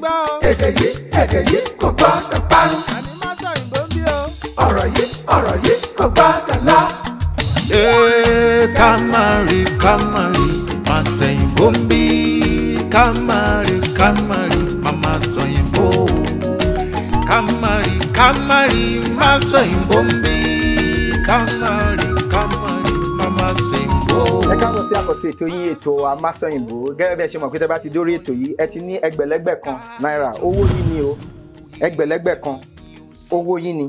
gbọ́ o. èdè yìí kò gbọ́dọ̀ parun. àní má sọ òyìnbó ń bí o. ọ̀rọ̀ yìí kò gbọ́dọ̀ lọ. Kamari, má sọ̀yìnbó ń bí. Kamari, mama sọ̀yìnbó. Kamari, má sọ̀yìnbó ń bí. Kamari, mama sọ̀yìnbó. Ẹ káàbọ̀ sí àkọ́tún ètò yín ètò Amásọ̀yìnbó. Gẹ́gẹ́ bí ẹ ṣe mọ̀ pé tẹ́ bá ti dórí ètò yìí ẹ ti ní ẹgbẹ̀lẹ́gbẹ̀ kan náírà owó yín ni o. Ẹgbẹ̀lẹ́gbẹ̀ kan owó yín ni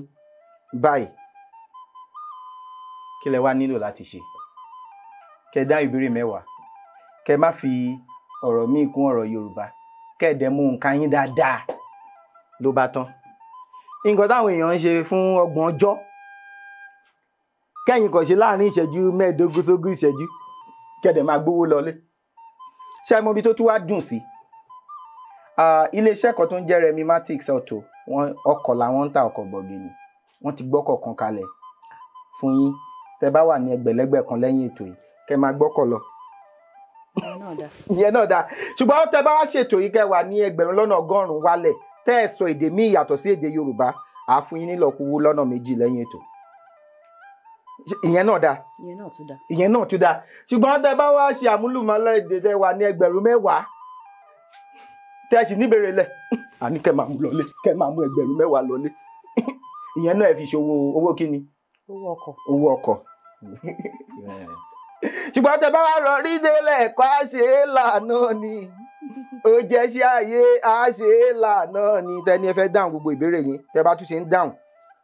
báyìí. Kí lẹ wá nílò láti ṣe? Kẹ́ dá ìbéèrè mẹ́wàá. Kẹ́ má fi ọ̀rọ̀ míì kún ọ̀rọ̀ Yorùbá. Kẹ́ dẹ̀ mú nǹkan yín dáadáa ló bá tán. Nǹkan táwọn èèyàn ń ṣe fún 30 ọjọ́. Kẹ́yìn kàn ṣe láàrin ìṣẹ́jú 15 sógún ìṣẹ́jú. Kẹ́ dẹ̀ máa gbówó lọlé. Ṣé ẹ mọ ibi tó tún wá dùn sí? Iléeṣẹ́ kan tó ń jẹ́ Remimatics Auto, ọkọ̀ làwọn ń ta ọkọ̀ bọ̀gìnì. Wọ́n ti gbọ́kọ̀ kan kalẹ̀ fún yín. Tẹ́ bá wà ní ẹgbẹ̀lẹ́gbẹ̀ kan lẹ́yìn ètò yìí, kẹ́ máa gbọ́kọ̀ lọ. Ìyẹn náà dáa. Ṣùgbọ́n tẹ́ bá wá ṣètò yìí kẹ́ wà ní 1,100 wálẹ̀. Tẹ́ ẹ sọ èdè míì yàtọ̀ sí èdè Yorùbá, àá fún yín nílọ̀kúwó 2 lẹ́yìn ètò. Ìyẹn náà dáa. Ìyẹn náà tún dáa. Ṣùgbọ́n tẹ́ bá wá ṣe àmúlùmọ́lẹ̀ èdè tẹ́ wà ní 10,000. Tẹ́ ẹ sì níbèrè lẹ̀. Àní kẹ́ máa mú lọlé. Kẹ́ máa mú 10,000 lọlé. Ìyẹn náà ẹ fi ṣòwò owó kíni? Owó ọkọ̀. Ṣùgbọ́n tẹ́ bá wá rọ rí délẹ̀ ẹ̀kọ́ àṣẹ lànà ni. Ó jẹ́ sí ayé àṣẹ lànà ni. Tẹ́ni ẹ fẹ́ dáhùn gbogbo ìbéèrè yín. Tẹ́ bá tún ṣe ń dáhùn,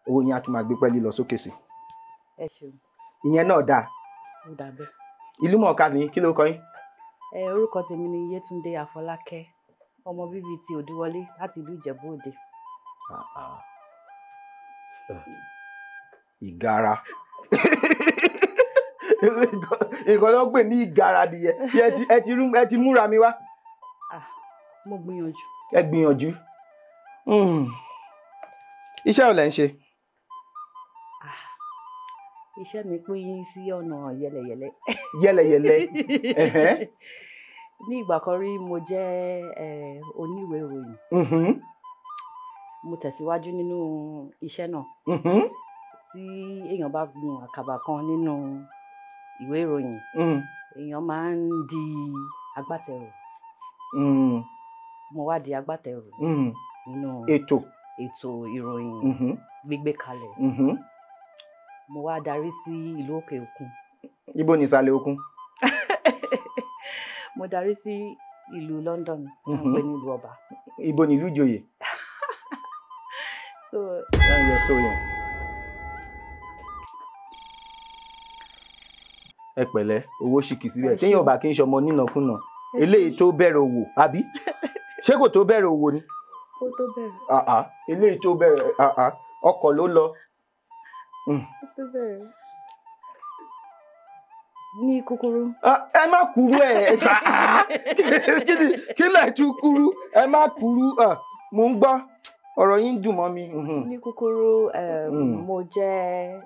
owó yín á tún máa gbé pẹ́lí lọ sókè sí. Ẹ ṣeun. Ìyẹn náà dáa. Ó dà bẹ́ẹ̀. Ìlú mọ̀ọ́ká ni kí ló kọ yín? Orúkọ tèmi ni Yétúndé Afọlákẹ́, ọmọ bíbí ti Òdúwọlé láti ìlú Ìjẹ̀bú Òde. Ìgara. Nǹkan ló ń pè ní ìgara nìyẹn. Ẹ ti múra mi wá. Mo gbìyànjú. Ẹ gbìyànjú. Iṣẹ́ ò lẹ́ ń ṣe? Iṣẹ́ mi pín sí ọ̀nà yẹlẹyẹlẹ. Yẹlẹyẹlẹ. Ní ìgbà kan rí mo jẹ́ oníwèé ìròyìn. Mo tẹ̀síwájú nínú iṣẹ́ náà. Tí èèyàn bá gun àkàbà kan nínú ìwé ìròyìn, èèyàn máa ń di agbátẹrù. Mo wá di agbátẹrù nínú ètò ìròyìn gbígbé kalẹ̀. Mo wá darí sí ìlú òkè òkun. Ibo ni ìsàlẹ̀ òkun? Mo darí sí ìlú London, wọ́n pè ní ìlú ọba. Ibo ni ìlú ìjòyè? Ẹ pẹ̀lẹ́, owó ṣìkì síbẹ̀. Téèyàn bá kí n ṣọmọ nínàkúnà. Eléyìí tó bẹ̀rẹ̀ òwò, àbí? Ṣé kò tó bẹ̀rẹ̀ òwò ni? Ó tó bẹ̀rẹ̀. Eléyìí tó bẹ̀rẹ̀ ọkọ̀ ló lọ. Ó tó bẹ̀rẹ̀. Ní kúkúrú. Ẹ má kúrú ẹ̀. Kí lẹ̀ tún kúrú? Ẹ má kúrú. Mo ń gbọ́. Ọ̀rọ̀ yín dùn mọ́ mi. Ní kúkúrú, mo jẹ́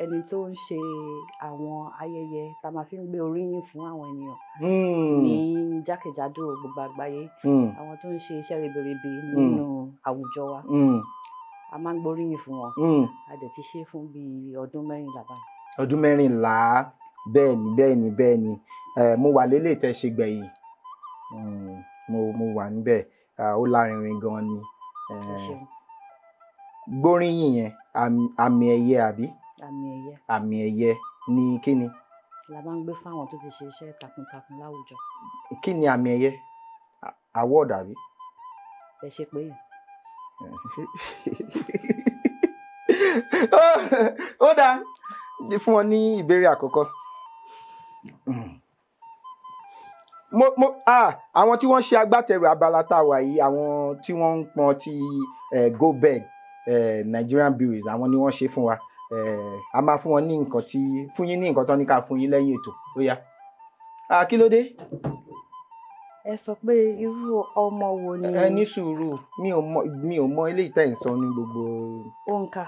ẹni tó ń ṣe àwọn ayẹyẹ tá a máa fi ń gbé oríyìn fún àwọn ènìyàn ní jákèjádò gbogbo àgbáyé. Àwọn tó ń ṣe iṣẹ́ ribiribi nínú àwùjọ wa. A máa ń gbóríyìn fún wọn. A dẹ̀ ti ṣe fún bíi ọdún 14 báyìí. Ọdún 14. Bẹ́ẹ̀ni. Mo wà lélẹ̀ tẹ́ ṣe gbẹ̀yìn. Mo wà níbẹ̀. Ó lárinrin gan ni. Gbóríyìn yẹn àmì ẹ̀yẹ àbí? Àmì ẹ̀yẹ ní kíni? La máa ń gbé fáwọn tó ti ṣe iṣẹ́ takuntakun láwùjọ. Kí ni àmì ẹ̀yẹ? Award àbí? Ẹ ṣe pé. Ó dáa. Fún wọn ní ìbéèrè àkọ́kọ́. Àwọn tí wọ́n ṣe agbátẹrù abala tá a wà yìí, àwọn tí wọ́n ń pọn ti GoBed Nigerian Breweries, àwọn ni wọ́n ṣe fún wa. A máa fún wọn ní nǹkan fún yín ní nǹkan tán ní ká fún yín lẹ́yìn ètò. Ó yá. Kí ló dé? Ẹ sọ pé irú ọmọ wo ni? Ẹ ní sùúrù. Mi ò mọ eléyìí tẹ́ ń sọ ní gbogbo. Òǹkà.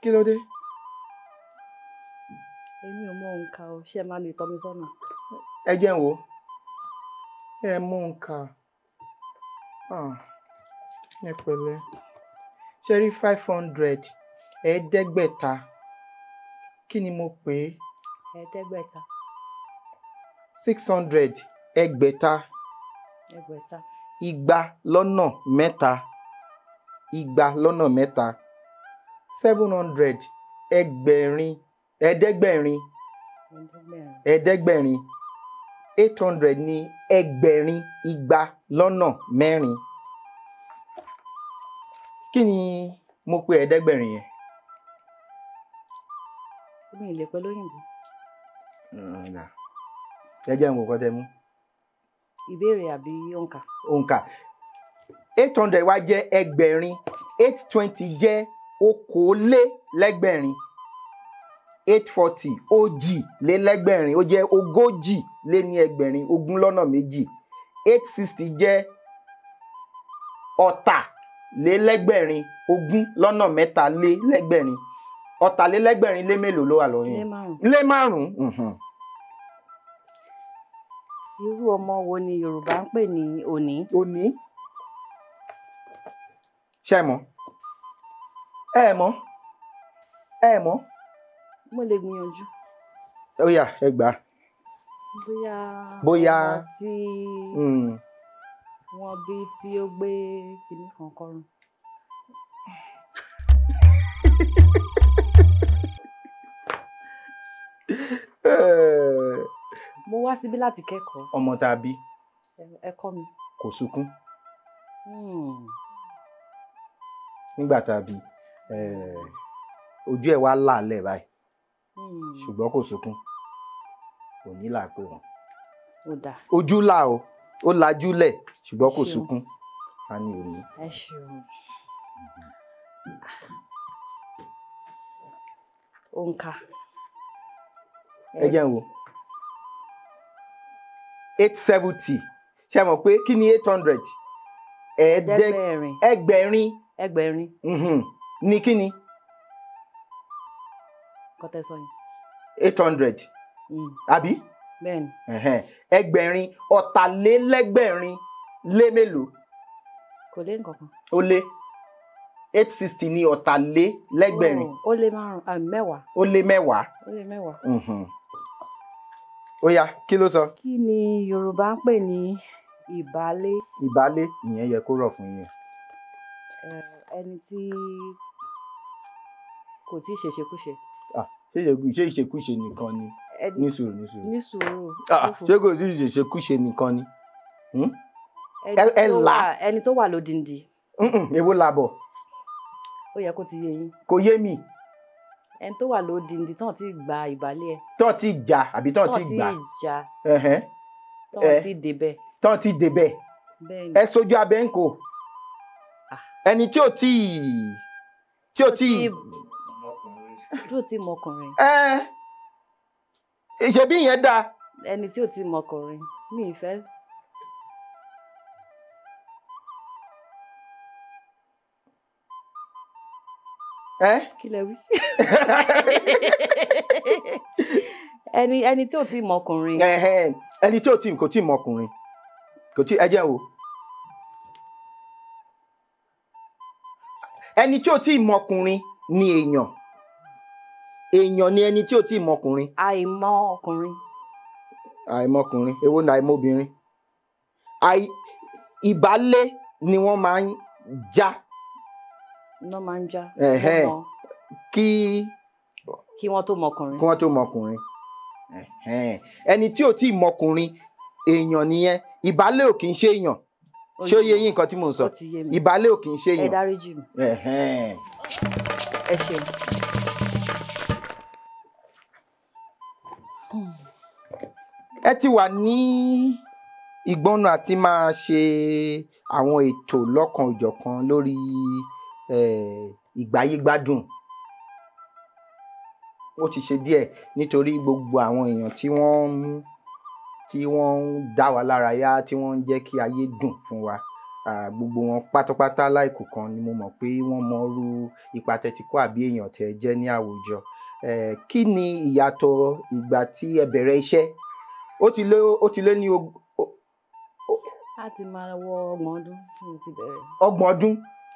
Kí ló dé? Èmi ò mọ òǹkà o, ṣé ẹ máa lè tọ́ mi sọ́nà? Ẹ jẹ́ n wò. ẹ mú nǹkan ẹ pẹ̀lẹ́ ṣe rí 500 ẹ̀ẹ́dẹ́gbẹ̀ta kí ni mo pè é. ẹ̀ẹ́dẹ́gbẹ̀ta. 600 ẹgbẹ̀ta. ẹgbẹ̀ta. igba lọ́nà mẹ́ta. igba lọ́nà mẹ́ta. 700 ẹgbẹ̀rin ẹ̀ẹ́dẹ́gbẹ̀rin. ẹ̀ẹ́dẹ́gbẹ̀rin. 800 ní ẹgbẹ̀rin igba lọ́nà mẹ́rin. kí ni mo pè ẹ̀ẹ́dẹ́gbẹ̀rin yẹn. mi ì lè pẹ́ lóyìnbó. ẹ jẹ́ n wò kọ́ tẹ mú. ìbéèrè àbí òǹkà. òǹkà 800 wá jẹ́ ẹgbẹ̀rin 820 jẹ́ okòólélẹ́gbẹ̀rin 840 òjìlélẹ́gbẹ̀rin ó jẹ́ ogójì lé ní ẹgbẹ̀rin ogún lọ́nà méjì 860 jẹ́ ọ̀tàlélẹ́gbẹ̀rin ogún lọ́nà mẹ́ta lé lẹ́gbẹ̀rin ọ̀tàlélẹ́gbẹ̀rin lé mélòó ló wà lóyún. lé márùn-ún. irú ọmọ wo ni Yorùbá ń pè ní òní. òní. ṣé ẹ mọ̀ ẹ mọ̀ ẹ mọ̀. mo lè gbìyànjú. ó yá ẹ gbà. bóyá ọmọ tí wọ́n bí tí ó gbé kinní kan kọ́rùn. mo wá síbí láti kẹ́kọ̀ọ́. ọmọ tá a bí. ẹ kọ́ mi. kò sunkún. nígbà tá a bí ojú ẹ̀ wá làálẹ̀ báyìí ṣùgbọ́n kò sunkún kò ní là pé wọn. ojú là o ó lajú lẹ̀ ṣùgbọ́n kò sunkún a ní òní. ẹ ṣeun. òǹkà. ẹ jẹ́ n wò 870 ṣe mọ̀ pé kí ni 800 ẹgbẹ̀rin. ẹgbẹ̀rin ní kí ni. kọ́tẹ́ sọ yẹn. 800 àbí. bẹ́ẹ̀ni. ẹgbẹ̀rin ọ̀tàlélẹ́gbẹ̀rin lé mélòó. kò lé nǹkankan. ó lé 860 ní ọ̀tàlélẹ́gbẹ̀rin. ó lé mẹ́wàá. ó lé mẹ́wàá. ó lé mẹ́wàá. ó yá kí ló sọ. kí ni Yorùbá ń pè ní ìbálé. ìbálé ìyẹn yẹ kó rọ̀ fún yín. ẹni tí kò tí ì ṣèṣekúṣe. ṣé ìṣekúṣe nìkan ni. ní sùúrù. ṣé kò tí ì ṣèṣekúṣe nìkan ni. ẹni tó wà lódìndí. èwo làbọ̀. ó yẹ kó ti yé yín. kò yé mi. ẹni tó wà lódìndí tán ti gba ìbálé ẹ. tán ti jà àbí tán ti gbà. tán ti jà. tán ti débẹ̀. tán ti débẹ̀. ẹ sojú abẹ́ ń kò. ẹni tí ò tí mọkùnrin. ìṣebí yẹn dáa. ẹni tí ò tí mọkùnrin mi ì fẹ́. kí lẹ wí. ẹni tí ò tí mọkùnrin. ẹni tí kò tí mọkùnrin kò tí ẹ jẹ́ wò. ẹni tí ò tí mọkùnrin ni èèyàn ni ẹni tí ò tí mọkùnrin. àìmọkùnrin. àìmọkùnrin èwo ni àìmọbìnrin. ìbálé ni wọ́n máa ń já. iná máa ń já. kí wọ́n tó mọkùnrin. kí wọ́n tó mọkùnrin. ẹni tí ò tí mọkùnrin èèyàn nìyẹn ìbálé ò kì í ṣe èèyàn. ṣé ó yé yín nǹkan tí mò ń sọ. ìbálé ò kì í ṣe èèyàn. ẹ dáríjì mi. ẹ ṣeun. ẹ ti wà ní ìgbọ́nà àti máa ṣe àwọn ètò lọ́kan òjọ̀kan lórí ìgbáyégbádùn. ó ti ṣe díẹ̀ nítorí gbogbo àwọn èèyàn tí wọ́n ń dá wa lára yá tí wọ́n ń jẹ́ kí ayé dùn fún wa gbogbo wọn pátápátá láìkù kan ni mo mọ̀ pé wọ́n mọrú ipa tẹ́tí kó àbí èèyàn tẹ́ jẹ́ ní àwùjọ. Kí ni ìyàtọ̀ ìgbà tí ẹ bẹ̀rẹ̀ iṣẹ́? Ó ti lé ní a ti máa wọ 30 ọdún tí mo ti bẹ̀rẹ̀.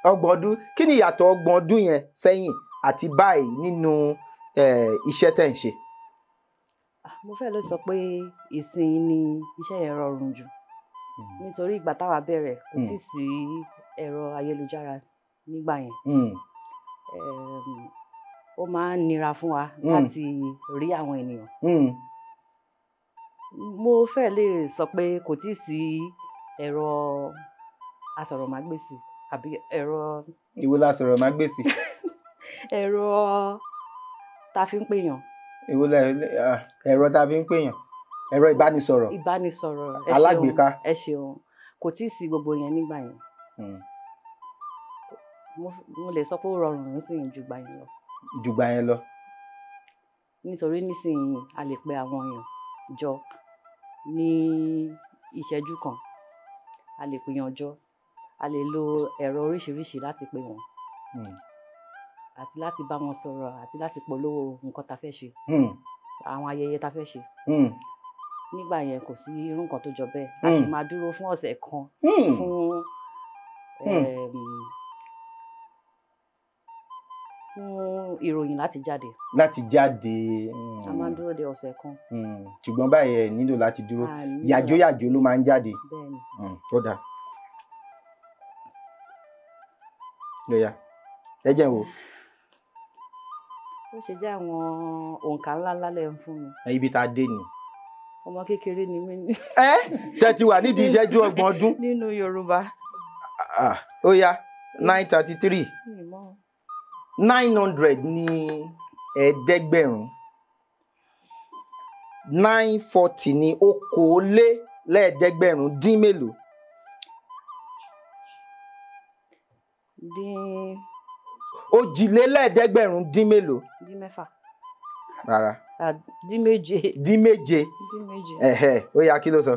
30 ọdún kí ni ìyàtọ̀ 30 ọdún yẹn sẹ́yìn àti báyìí nínú iṣẹ́ tẹ̀ ń ṣe. Mo fẹ́ lè sọ pé ìsìn ni iṣẹ́ yẹn rọrùn jù nítorí ìgbà táwa bẹ̀rẹ̀ kò tí sí ẹ̀rọ ayélujára nígbà yẹn. Ó máa ń nira fún wa láti rí àwọn ènìyàn. Mo fẹ́ lè sọ pé kò tí sí ẹ̀rọ asọ̀rọ̀mágbèsì àbí ẹ̀rọ. Ìwo la asọ̀rọ̀mágbèsì. Ẹ̀rọ tá fi ń pèèyàn. Ìwo la ẹ̀rọ tá fi ń pèèyàn. Ẹ̀rọ ìbánisọ̀rọ̀. Alágbèéká. Ẹ ṣeun kò tí sí gbogbo yẹn nígbà yẹn. Mo lè sọ pé ó rọrùn nísìnyí ju gbà yẹn lọ. Ju gbà yẹn lọ. Nítorí nísìnyí a lè pe àwọn èèyàn jọ ní ìṣẹ́jú kan. A lè pè yàn jọ. A lè lo ẹ̀rọ oríṣiríṣi láti pè wọ́n. Àti láti bá wọn sọ̀rọ̀ àti láti polówó nǹkan tá fẹ́ ṣe. Àwọn ayẹyẹ tá fẹ́ ṣe. Nígbà yẹn kò sí irú nǹkan tó jọ bẹ́ẹ̀. A sì máa dúró fún ọ̀sẹ̀ kan fún ìròyìn láti jáde. A máa ń dúró de ọ̀sẹ̀ kan. Ṣùgbọ́n báyìí ẹ nílò láti dúró. Yàjóyàjó ló máa ń jáde. Bẹ́ẹ̀ni. Ó dáa. Lóyà ẹ jẹ́ wo. Ó ṣe jẹ́ àwọn òǹkà ńláńlá lẹ́ ń fún mi. Ibi tá a dé ni. Ọmọ kékeré ni mí ní. Tẹ́ ti wà nídìí ìṣẹ́jú 30 ọdún. Nínú Yorùbá. Ó yá 933. 900 ní ẹ̀ẹ́dẹ́gbẹ̀rún. 940 ní okòólélẹ́ẹ̀ẹ́dẹ́gbẹ̀rún dín mélòó. Òjìlélẹ́ẹ̀ẹ́dẹ́gbẹ̀rún dín mélòó. Dín mẹ́fà. Rárá. Dín méje. Dín méje. Dín méje. Ó yá kí ló sọ.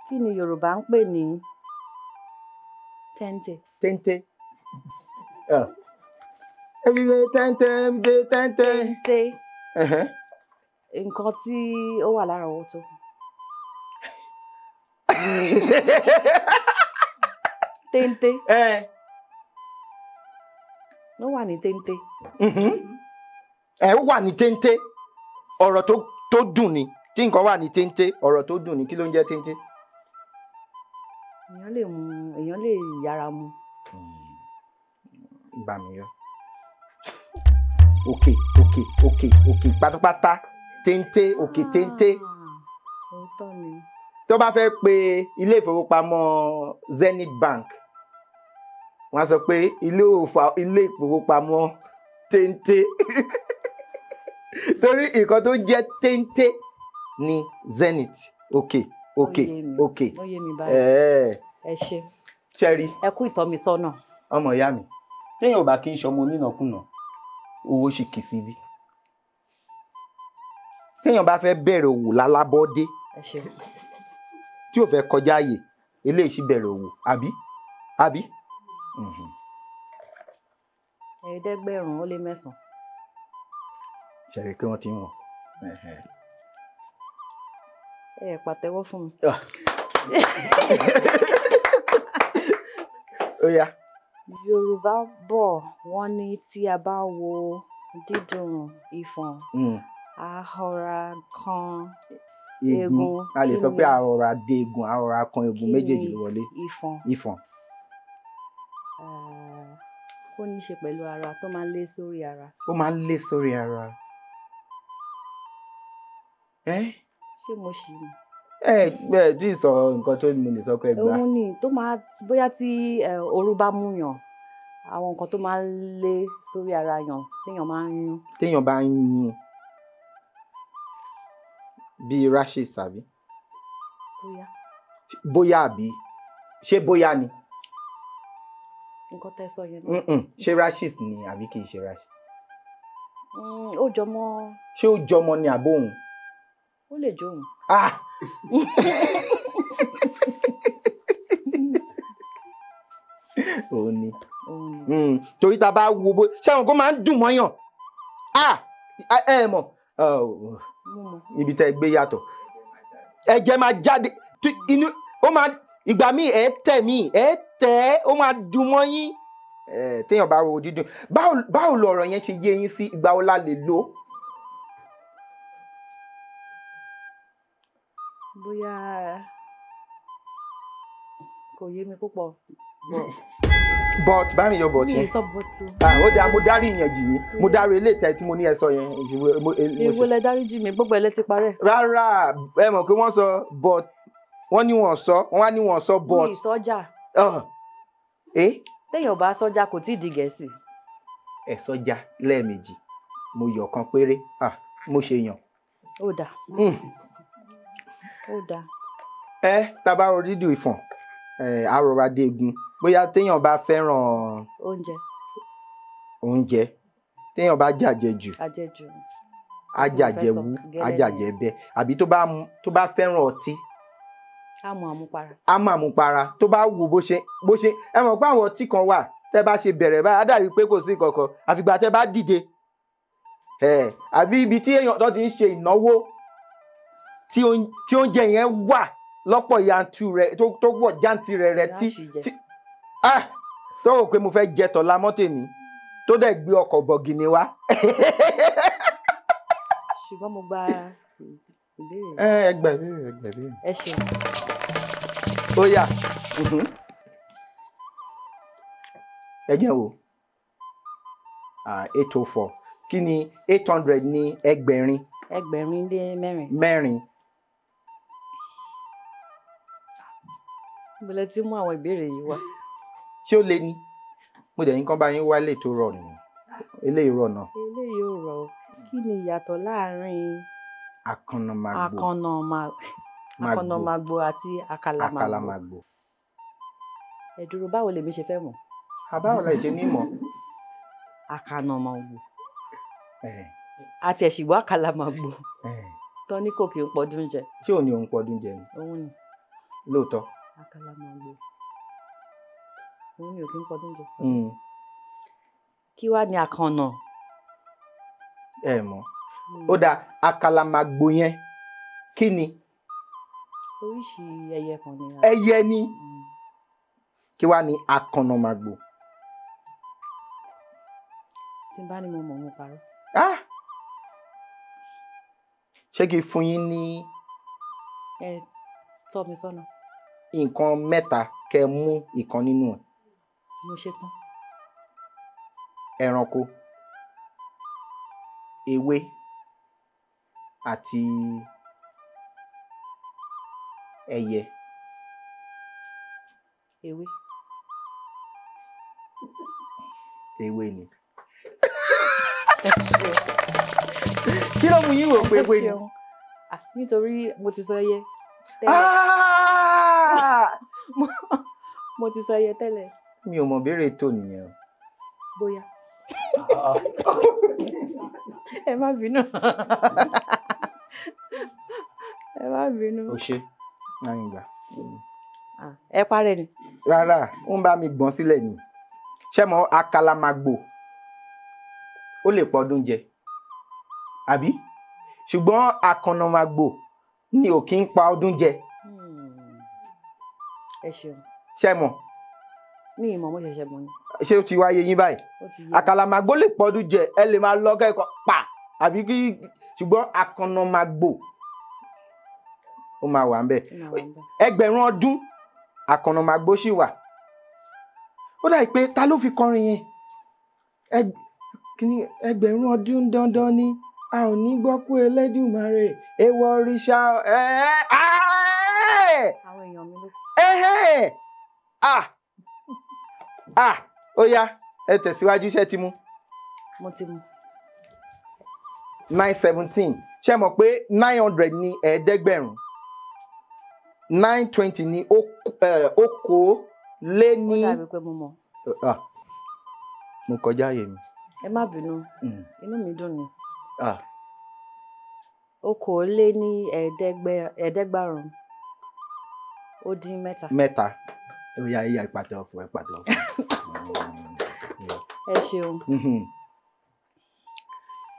Kí ni Yorùbá ń pè ní téńté? Téńté. Téńté. Téńté. Nǹkan tí ó wà lárọ̀ọ́wọ́tó. Téńté. Ó wà ní téńté. Ó wà ní téńté. Ọ̀rọ̀ tó dùn ni. Tí nǹkan wà ní téńté, ọ̀rọ̀ tó dùn ni. Kí ló ń jẹ́ téńté? Èèyàn lè yára mu. Gbà mí yọ. Òkè pátápátá. Téńté, òkè téńté. Òótọ́ ni. Tó bá fẹ́ pe ilé ìfowópamọ́ Zenith Bank, wọ́n á sọ pé ilé ìfowópamọ́ téńté. Torí nǹkan tó jẹ́ téńté ni Zenith. Òkè. Ó yé mi báyìí. Ẹ ṣé. Ṣẹ́rí. Ẹ kú ìtọ́misọ́nà. Ọmọ ìyá mi téèyàn ò bá kí n ṣọmọ onínàkúnà owó sì kì í síbí. Téèyàn bá fẹ́ bẹ̀rẹ̀ òwò lálábọ́dé tí ò fẹ́ kọjá àyè eléyìí sì bẹ̀rẹ̀ òwò àbí. 900. Ṣẹ̀rí pé wọ́n ti ń wọ̀n. Pàtẹ́wọ́ fún mi. Ó yá. Yorùbá bọ̀ wọ́n ní tí a bá wo dídùn ìfọ̀n ahọ́ra kan eegun. A lè sọ pé ahọ́ra dé eegun, ahọ́ra kan eegun méjèèjì ló wọlé. Ìfọ̀n. Ó ní í ṣe pẹ̀lú ara tó máa ń lé sórí ara. Ó máa ń lé sórí ara. Ṣé mo ṣì ní? Tí ì sọ nǹkan tó mo lè sọ pé gbà. Òun ni tó máa bóyá tí ooru bá mú yàn àwọn nǹkan tó máa ń lé sórí ara yàn téèyàn máa ń yún. Téèyàn bá ń yún bíi rashes àbí. Bóyá àbí ṣé bóyá ni. Nǹkan tẹ́ sọ yẹn náà. Ṣé rashes ni àbí kì í ṣe rashes. Ó jọmọ́. Ṣé ó jọmọ́ ni àbóhùn. Ó lè jóhùn. Òun ni. Torí tá a bá wo bó ṣé àwọn kan máa ń dùn mọ́yàn. Ẹ mọ̀ ibi tẹ́ ẹ gbé yàtọ̀. Ẹ̀jẹ̀ máa jáde inú ó máa ìgbà míì ẹ tẹ̀ mí ẹ tẹ̀ ó máa dùn mọ́ yín téèyàn bá wo dídùn báwo lọ̀rọ̀ yẹn ṣe yé yín sí ìgbà wo la lè lò. bóyá kò yé mi púpọ̀ but bá mi yọ bọ̀ tiẹ̀. mi ì sọ bọ́tù. ó dáa mo dárí ìyẹn jì yín mo dárí ilé ìtẹ́ tí mo ní ẹ sọ yẹn. èwo lẹ dáríjì mi gbogbo ẹ lẹ ti parẹ́. rárá ẹ mọ̀ pé wọ́n sọ but wọ́n ní wọ́n sọ wọ́n wá ní wọ́n sọ but. mi ì sọ́jà. téèyàn bá sọ́jà kò tí ì di Gẹ̀ẹ́sì. ẹ sọ́jà lẹ́ẹ̀mejì mo yọ̀ kan péré mo ṣe yàn. ó dáa. ó dáa. tá a bá ro dídùn ìfọ̀n àròrà dégun bóyá téèyàn bá fẹ́ràn oúnjẹ téèyàn bá jàjẹjù ajàjẹwú ajàjẹbẹ àbí tó bá fẹ́ràn ọtí á mú àmupara tó bá wù bó ṣe ẹ mọ̀ pé àwọn ọtí kan wà tẹ́ bá ṣe bẹ̀rẹ̀ báyìí á dàbí pé kò sí kankan àfìgbà tẹ́ bá dìde àbí ibi tí èèyàn tó ti ń ṣe ìnáwó tí oúnjẹ yẹn wà lọ́pọ̀ yanturu rẹ̀ tó pọ̀ jántìrẹ rẹ̀ tí tó rò pé mo fẹ́ jẹ tọ̀la mọ́tèmí tó dẹ̀ gbé ọkọ̀ bọ̀gìnì wá. ṣùgbọ́n mo gba ìbéèrè. ẹgbẹ̀rún. ẹ ṣeun. ó yá ẹ jẹ́ wo 804 kí ni 800 ní ẹgbẹ̀rin. ẹgbẹ̀rin lé mẹ́rin. mẹ́rin. mo lè ti mú àwọn ìbéèrè yìí wá. ṣé ó lé ní mo dẹ̀ ní kán bá yín wá lè tó rọ̀ nù eléyìí rọ̀ náà. eléyìí ò rọ̀ o kí ni ìyàtọ̀ láàárín àkànnàmàgbò àti àkàlàmàgbò. ẹ dúró báwo lèmi ṣe fẹ́ mọ̀. báwo la ṣe ní mọ̀. àkànnàmàgbò àti ẹ̀ṣìgbọ́ àkàlàmàgbò tán ní kò kí n pọ̀dún jẹ. ṣé òun ni òun pọ̀dún jẹ ni. òun ni. lóòótọ́. àkàlàmàgbò òun ni ò kí n pọ̀dún jẹ. kí wàá ní àkànnà. ẹ mọ̀ ó dáa àkàlàmàgbò yẹn kí ni. oríṣi ẹyẹ kan ni. ẹyẹ ni kí wàá ní àkànnàmàgbò. tí n bá ní mo mọ̀ mo parọ́. ṣé kí n fún yín ní. ẹ tọ́ mi sọ́nà. nǹkan mẹ́ta kẹ́ mú ìkan nínú ẹ̀. mo ṣe tán. ẹranko ewé àti ẹyẹ. ewé ni. kí ló mú yín wò pé ewé ni. nítorí mo ti sọ ẹyẹ mo ti sọ ẹyẹ tẹ́lẹ̀. mi ò mọ̀ béèrè tó nìyẹn o. bóyá. ẹ má bínú. ẹ má bínú. o ṣe náà ń gbà. ẹ parẹ́ ni. rárá ó ń bá mi gbọ́n sílẹ̀ ni ṣé mo àkàlàmàgbò ó lè pọ̀dún jẹ àbí ṣùgbọ́n àkànnàmàgbò ni ò kí ń pa ọdún jẹ. ẹ ṣeun. ṣé mọ̀. mi ì mọ̀ mo ṣẹ̀ṣẹ̀ mọ̀ ni. ṣé ó ti wáyé yín báyìí. àkàlàmàgbò lè pọ̀dún jẹ ẹ lè máa lọ kẹ́kọ̀ọ́ pa àbí kí ṣùgbọ́n àkànnàmàgbò ó máa wà ń bẹ̀. ẹgbẹ̀rún ọdún àkànnàmàgbò ṣì wà. ó dà pé ta ló fi kọrin yẹn ẹgbẹ̀rún ọdún dandan ni a ò ní gbọ́ kú Elédùmarè èèwọ̀ òrìṣà àwọn èèyàn mi ló. ó yá ẹ tẹ̀síwájú iṣẹ́ ti mú. mo ti mú. 917 ṣé mọ̀ pé 900 ní ẹ̀ẹ́dẹ́gbẹ̀rún 920 ní okòólé ní. ó dàbí pé mo mọ̀. mo kọjá ààyè mi. ẹ má bínú inú mi dùn ni. okòólé ní ẹ̀ẹ́dẹ́gbàrún ó dín mẹ́ta. mẹ́ta ó yá ìpàtẹ ọ̀fọ̀ ìpàtẹ ọ̀fọ̀. ẹ ṣeun.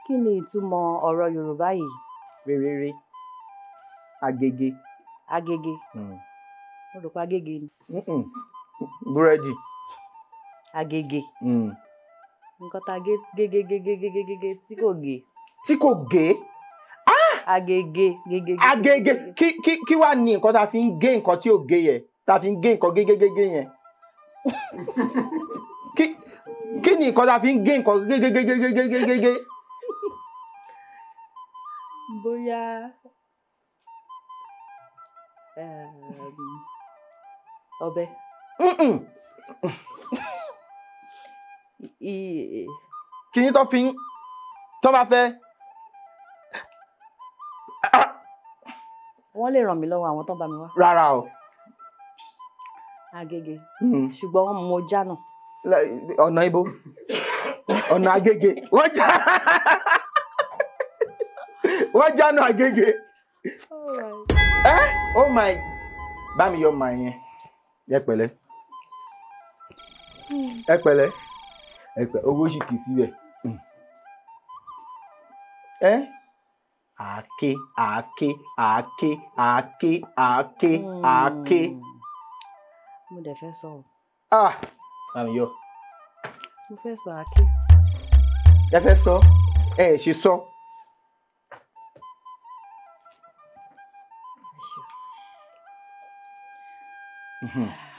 kí ni ìtumọ̀ ọ̀rọ̀ Yorùbá yìí. rere agege. agege. Mo rò pé Agége ni. Búrẹ́dì. Agége. Nǹkan tá gé tí kò gé. Tí kò gé. Agége. Agége. Kí wá ní nǹkan tá fi ń gé nǹkan tí ò gé yẹn? Tá fi ń gé nǹkan gégégégé yẹn. Kí ni nǹkan tá fi ń gé nǹkan gégégégégégégé? Bóyá ọbẹ̀. Kí ni tó fi ń tó bá fẹ́. Wọ́n lè ràn mí lọ́wọ́ àwọn tó bá mi wá. Rárá o. Agége. Ṣùgbọ́n mo já náà. Ọ̀nà ibo. Ọ̀nà Agége. Wọ́n já náà Agége. Oh my. Bá mi yọ ọmọ yẹn. Ẹ pẹ̀lẹ́. Ẹ pẹ̀lẹ́. Owó sì kì í síbẹ̀. Àáké. Mo dẹ̀ fẹ́ sọ. Bá mi yọ. Mo fẹ́ sọ àáké. Ẹ fẹ́ sọ? Ẹ ṣe sọ.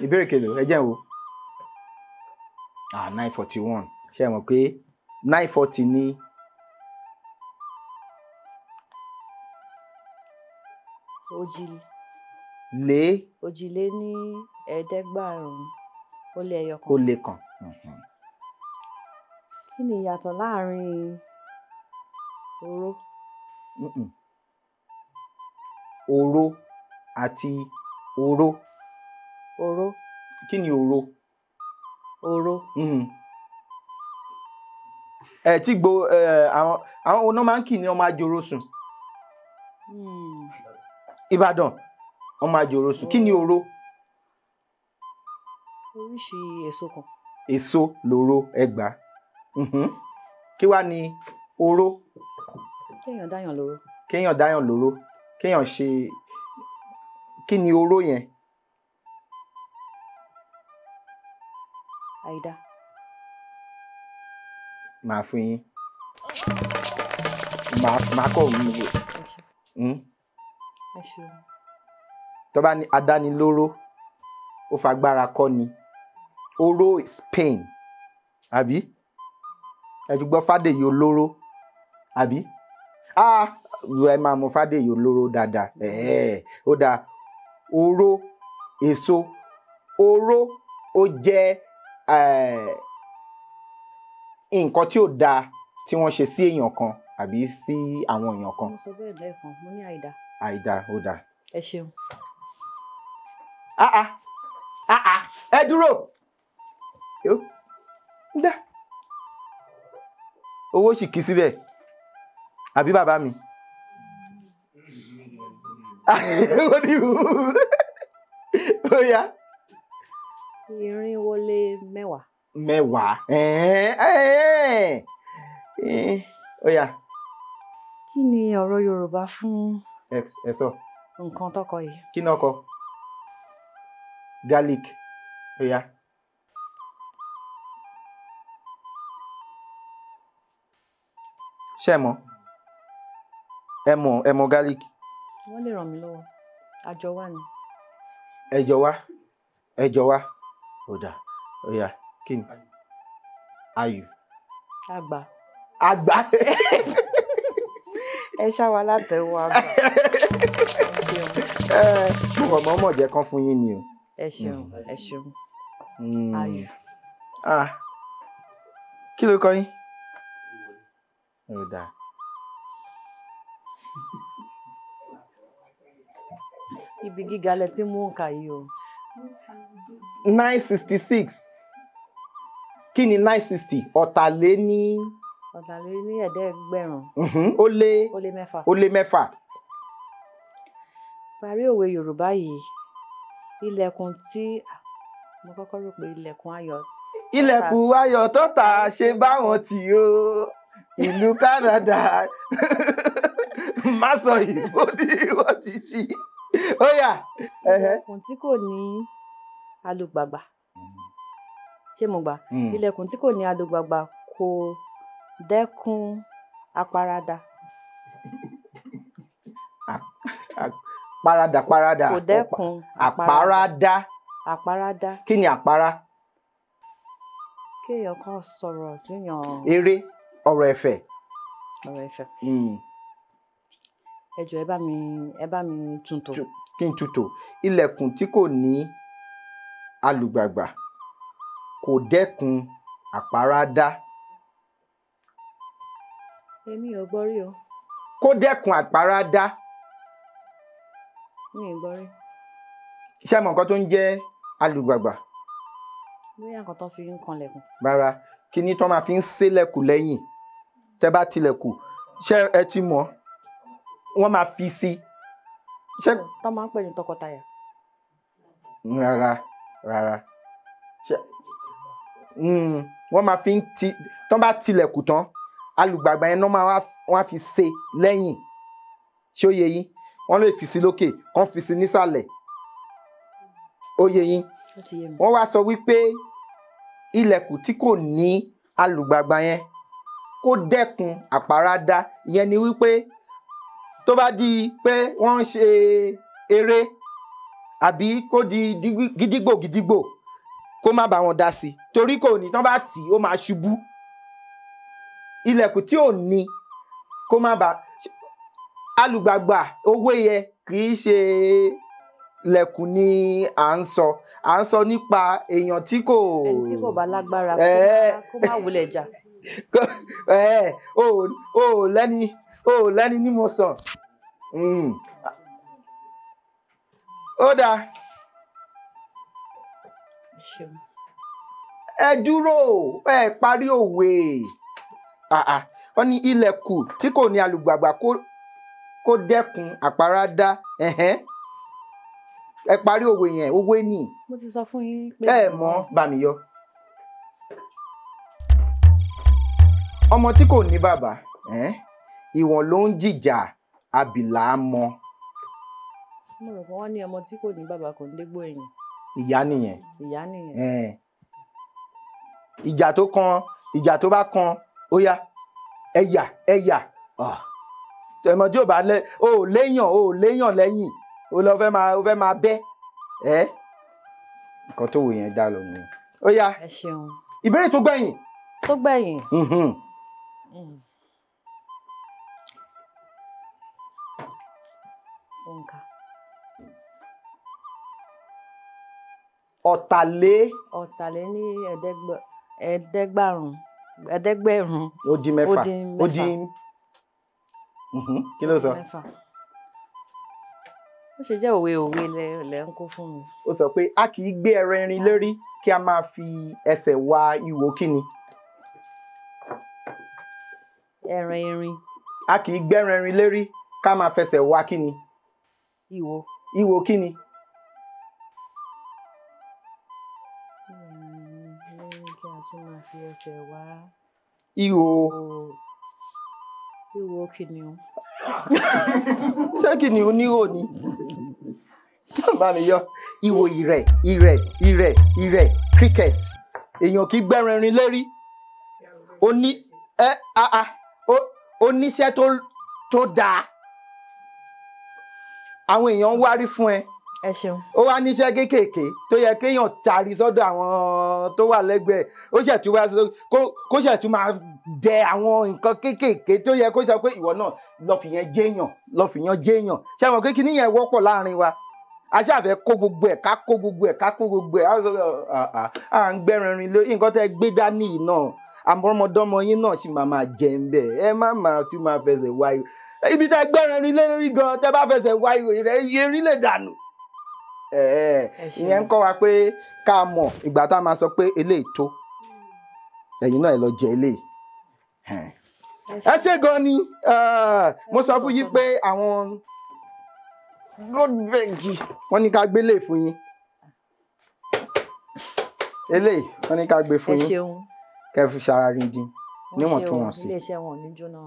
Ìbéèrè kelo ẹ jẹ́ n wò. 941 ṣé ẹ mọ̀ pé 940 ní òjìlé ní ẹ̀ẹ́dẹ́gbàrún ó lé ẹyọ kan. Ó lé kan. Kí ni ìyàtọ̀ láàrin oró? Oró àti oró. Oró. Kí ni oró? Oró. Tí gbo àwọn ọ̀nà máa ń kì ní ọmọ àjòrò sùn. Ìbàdàn ọmọ àjòrò sùn. Kí ni oró? Oríṣi èso kan. Èso lóró ẹgbàá. Kí wá ni oró? Kéèyàn dáyàn lóró. Kéèyàn dáyàn lóró. Kéèyàn ṣe. Kí ni oró yẹn? Àìdá. Màá fún yín. Màá kọ̀ wí wò. Ẹ ṣeun. Tó bá ní adánilóró, ó fagbára kọ́ ni. Oró is pain. Àbí? Ẹ̀dùgbọ́ Fádèyí olóró. Àbí? Ẹ máa mọ Fádèyí olóró dáadáa. Ó dáa. Oró, èso. Oró ó jẹ́ nǹkan tí ò dáa tí wọ́n ṣe sí èèyàn kan àbí sí àwọn èèyàn kan. Mo sọ bẹ́ẹ̀ lẹ́ẹ̀kan, mo ní àìdá. Àìdá, ó dáa. Ẹ ṣeun. Ẹ dúró. Dá. Owó sì kì í síbẹ̀. Àbí bàbá mi? Ó yá. Irinwó lé mẹ́wàá. Mẹ́wàá. Ó yá. Kí ni ọ̀rọ̀ Yorùbá fún ẹ sọ nǹkan tọkọ yìí? Kí náà kọ? Garlic. Ó yá. Ṣé ẹ mọ̀ garlic? Wọ́n lè ràn mí lọ́wọ́. Àjọ wà ní. Ẹjọ́ wá. Ó dáa. Ó yá. Kí ni? Ayù. Àgbà. Ẹ ṣáwa látẹ̀wọ́ àgbà. Mo kàn mọ̀ jẹ́ kán fún yín ni o. Ẹ ṣeun. Ayù. Kí ló kọ yín? Ó dáa. Ibi gíga lẹ ti mú nǹka yìí o. 966. Kí ni 960? Ọ̀tàléníẹ̀ẹ́dẹ́gbẹ̀rún. Ó lé mẹ́fà. Parí òwe Yorùbá yìí. Ilẹ̀kùn tí mo kọ́kọ́ rò pé ilẹ̀kùn ayọ̀. Ilẹ̀kùn ayọ̀ tó tà ṣe báwọn tì o. Ìlú Canada. Má sọ ìbò ní wọ́n ti ṣí. ó yá. Ilẹ̀kùn tí kò ní alùgbàgbà. Ṣé mo gbà? Ilẹ̀kùn tí kò ní alùgbàgbà kò dẹ́kun àparadà. Parada. Kò dẹ́kun àparadà. Àparadà. Kí ni àpárá? Kéèyàn kan sọ̀rọ̀ síyàn. Eré, ọ̀rọ̀ ẹ̀fẹ̀. Ọ̀rọ̀ ẹ̀fẹ̀. Ẹ jọ̀ọ́ ẹ bá mi túntò. Kí n túntò. Ilẹ̀kùn tí kò ní alùgbàgbà kò dẹ́kun àparadà. Èmi ò gbọ́ rí o. Kó dẹ́kun àparadà. Mi ò gbọ́ rí. Ṣé ẹ mọ̀ nǹkan tó ń jẹ́ alùgbàgbà? Bóyá nǹkan tó fi ń kanlẹ̀kùn. Rárá, kíní tó máa fi ń ṣílẹ̀kùn lẹ́yìn. Tẹ́ bá tilẹ̀kùn, ṣé ẹ ti mọ̀? Wọ́n máa fi sí. Tó máa ń pè ní tọkọtaya. Rárá. Wọ́n máa fi ń tó bá tilẹ̀kùn tán, alùgbàgbà yẹn náà wọ́n á fi ṣe lẹ́yìn. Ṣé ó yé yín? Wọ́n lè fi sí lókè, kán fi sí nísàlẹ̀. Ó yé yín? Wọ́n wá sọ wípé ilẹ̀kùn tí kò ní alùgbàgbà yẹn kó dẹ́kun àparadà. Ìyẹn ni wípé tó bá di pé wọ́n ń ṣe eré àbí kó di gídígbò kó má bá wọn dá sí, torí kò ní tán bá tì ó máa ṣubú. Ilẹ̀kùn tí ò ní kó má bá alùgbàgbà owó yẹ kì í ṣe lẹ̀kùn ni à ń sọ nípa èèyàn tí kò. Ẹni tí kò bá lágbára kó má wulẹ̀ jà. ó lẹ́ni ní mo sàn. Ó dáa. Ẹ dúró, ẹ parí òwe. Wọ́n ní ilẹ̀kùn tí kò ní alùgbàgbà kó dẹ́kun àparadà. Ẹ parí òwe yẹn, òwe ni. Mo ti sọ fún yín pé. Ẹ mọ̀ bá mi yọ. Ọmọ tí kò ní bàbá, ìwọ̀n ló ń jìjà abìlà mọ́. Mo rò pé wọ́n ní ọmọ tí kò ní bàbá kò ń dégbò ẹ̀yìn. Ìyá nìyẹn. Ìyá nìyẹn. Ìjà tó bá kan ó yá ẹ̀yà. Ẹ̀mọ́ tí ò bá léèyàn lẹ́yìn ó lọ fẹ́ máa bẹ́. Nǹkan tó wò yẹn dá lọ nìyẹn. Ó yá. Ẹ ṣeun. Ìbéèrè tó gbẹ̀yìn. Òǹkà. Ọ̀tàlé ní ẹ̀ẹ́dẹ́gbẹ̀rún. Ó di mẹ́fà. Ó di kí ló sọ? Ó ṣe jẹ́ òwe lẹ ń kó fún mi. Ó sọ pé a kì í gbé ẹran erin lérí kí a máa fi ẹsẹ̀ wa ìwo kíni. Ẹran erin. A kì í gbé ẹran erin lérí ká máa fẹsẹ̀ wa kíni. Ìwo kíni. Kí a tún máa fi ẹsẹ̀ wá. Ìwo kìnìún. Ṣé kìnìún níhò ni? Bá mi yọ. Ìwo ìrẹ̀ cricket. Èèyàn kì í gbẹ́ran erin lérí. Oníṣẹ́ tó dáa. Àwọn èèyàn ń wárí fún ẹ. Ẹ ṣeun. Ó wá níṣẹ́ kéékèèké tó yẹ kéèyàn tari sọ́dọ̀ àwọn tó wà lẹ́gbẹ̀ẹ́. Ó ṣẹ̀tún wá kó ṣẹ̀tún máa jẹ àwọn nǹkan kéékèèké tó yẹ kó sọ pé ìwọ náà lọ fìyẹn jéèyàn. Ṣé àwọn kékeré yẹn wọ́pọ̀ láàrin wa? A ṣàfẹ́ kó gbogbo ẹ̀ ká kó gbogbo ẹ̀. À ń gbẹ́ran erin lórí nǹkan tẹ́ gbé dání yìí náà. Àmọ́mọdọ́mọ yín náà sì máa jẹ ń bẹ̀. Ẹ má máa tún máa fẹsẹ̀ wáyé. Ibi tẹ́ gbẹ́ran erin lórí gan tẹ́ bá fẹsẹ̀ wáyé rẹ̀ erin lè dànù. Ìyẹn ń kọ́ wa pé ká mọ̀ ìgbà tá a máa sọ pé eléyìí tó ẹ̀yin náà ẹ lọ jẹ eléyìí. Ẹ ṣé gan ni mo sọ fún yín pé àwọn Goldberg wọ́n ní ká gbé lè fún yín eléyìí wọ́n ní ká gbé fún yín kẹ́ fi ṣara rí dín níwọ̀ntúnwọ̀nsì. Iléeṣẹ́ wọn ò ní jóná.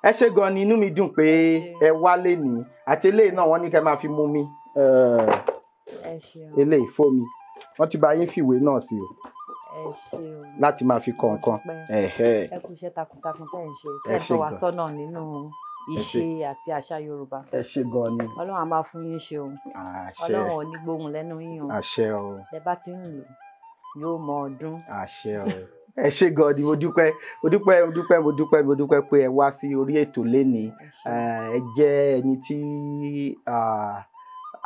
ẹ ṣé gan ni inú mi dùn pé ẹ wálé ní àti eléyìí náà wọ́n ní kẹ́ máa fi mú mi eléyìí fómi wọ́n ti bá yín fìwé náà sí o láti máa fi kọ̀ọ̀kan ẹ kú iṣẹ́ takuntakun tẹ́ ẹ̀ ń ṣe tẹ́ ẹ̀ tọ́ wa sọ́nà nínú ìṣe àti àṣà Yorùbá. ẹ ṣé gan ni. Ọlọ́run á máa fún yín ṣe o. Ọlọ́run ò ní gbóhùn lẹ́nu yín o. àṣẹ o. ẹ bá ti ń lò yóò mọ ọdún. àṣẹ o. ẹ ṣé gan ni mo dúpẹ́ pé ẹ wá sí orí ètò lénìí. ẹ jẹ́ ẹni tí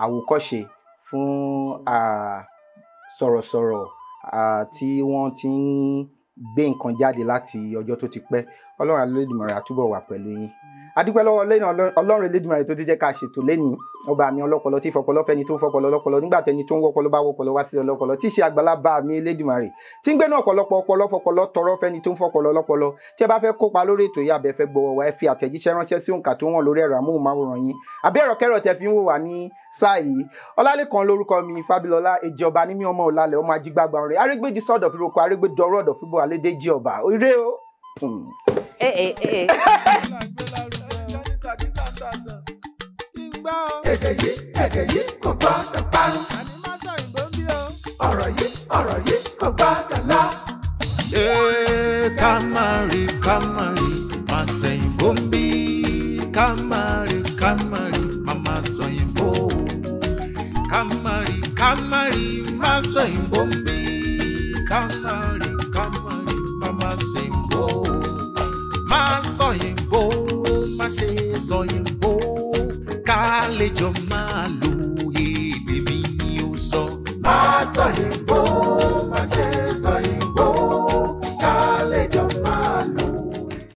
àwòkọ́ṣe fún sọ̀rọ̀sọ̀rọ̀ tí wọ́n ti ń gbé nǹkan jáde láti ọjọ́ tó ti pẹ́. Ọlọ́run Elédùmarè á túbọ̀ wà pẹ̀lú yín. adúpẹ́ lọ́wọ́ Ọlọ́run Elédùmarè tó ti jẹ́ ká ṣètò lénìí. ọba mi ọlọ́pọlọ tí fọpọlọ fẹ́ni tó ń fọpọlọ ọlọ́pọlọ nígbà tẹni tó ń wọ́pọlọ bá wọ́pọlọ wá sí ọlọ́pọlọ tí ṣe Àgbàlá mi Elédùmarè tí ń gbénú ọ̀pọ̀lọpọ̀ ọpọlọ fọpọlọ tọrọ fẹ́ni tó ń fọpọlọ ọlọ́pọlọ. tí ẹ bá fẹ́ kópa lórí ètò yìí àbẹ̀fẹ́ gbọ́wọ́ wa ẹ fi àtẹ̀jíṣẹ́ ránṣẹ́ sí òǹkà tó hàn lórí ẹ̀rọ amóhùnmáwòrán yín àbí ẹ̀rọ kẹ́rọ̀ tẹ fi ń wò wá ní sáà yìí. Ọlálékan lórúkọ mi Fábílọ́lá èjì ọba ní mí ọmọ Ọ̀làlẹ̀ ọmọ ajígbàgbà ọ̀rẹ́ arégbèjì sọ́dọ̀ fìrókò arégbèdọ́rọ̀ ọ̀dọ̀ fìbò àlédèjì ọba ire o. èdè yìí kò gbọ́dọ̀ parun. ọ̀rọ̀ yìí kò gbọ́dọ̀ lọ. Kamari máa sẹ́yìn bó ń bí. Kamari máa sẹ́yìn bó. Kamari máa sẹ́yìn bó ń bí. Kamari máa sẹ́yìn bó. Máa sọ̀yìn bó, má ṣe sọ̀yìn bó. Ká lè jọ máa lò.